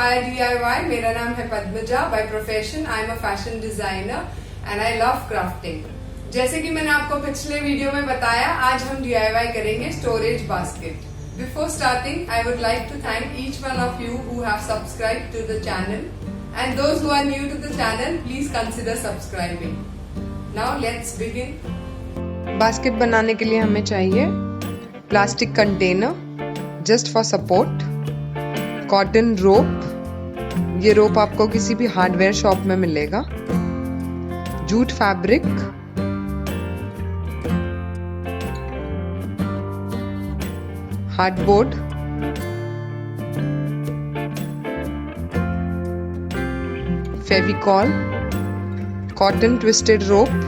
Inspire DIY। मेरा नाम है Padmaja. By profession I am a fashion designer and I love crafting. जैसे कि मैंने आपको पिछले वीडियो में बताया, आज हम DIY करेंगे storage basket. Before starting, I would like to thank each one of you who have subscribed to the channel, and those who are new to the channel, please consider subscribing. Now let's begin. Basket बनाने के लिए हमें चाहिए plastic container just for support, cotton rope, ये rope आपको किसी भी hardware shop में मिलेगा, jute fabric, hardboard, Fevicol, cotton twisted rope,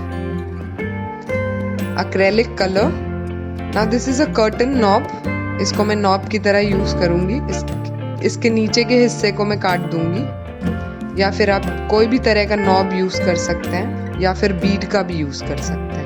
acrylic color. Now this is a curtain knob. इसको मैं नॉब की तरह यूज करूंगी। इसके नीचे के हिस्से को मैं काट दूंगी, या फिर आप कोई भी तरह का नॉब यूज कर सकते हैं, या फिर बीड का भी यूज कर सकते हैं।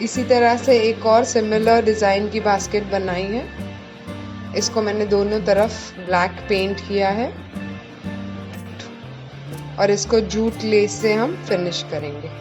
इसी तरह से एक और सिमिलर डिज़ाइन की बास्केट बनाई है। इसको मैंने दोनों तरफ ब्लैक पेंट किया है और इसको जूट लेस से हम फिनिश करेंगे।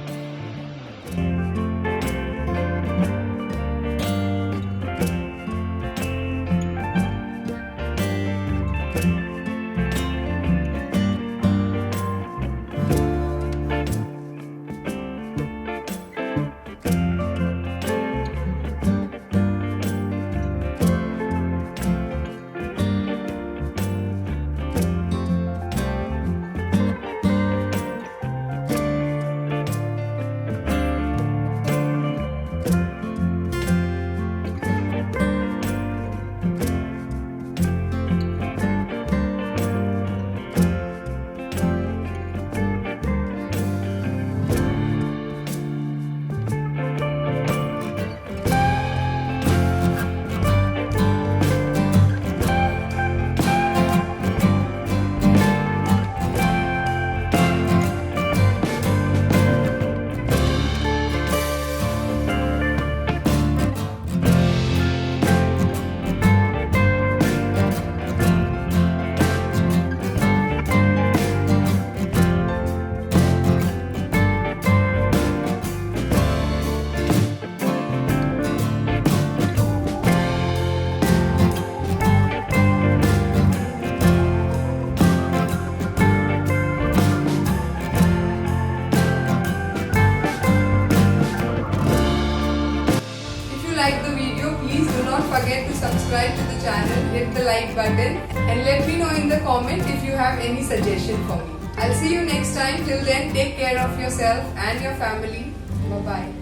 Like the video, please do not forget to subscribe to the channel, hit the like button and let me know in the comment if you have any suggestion for me. I'll see you next time. Till then, take care of yourself and your family. Bye bye.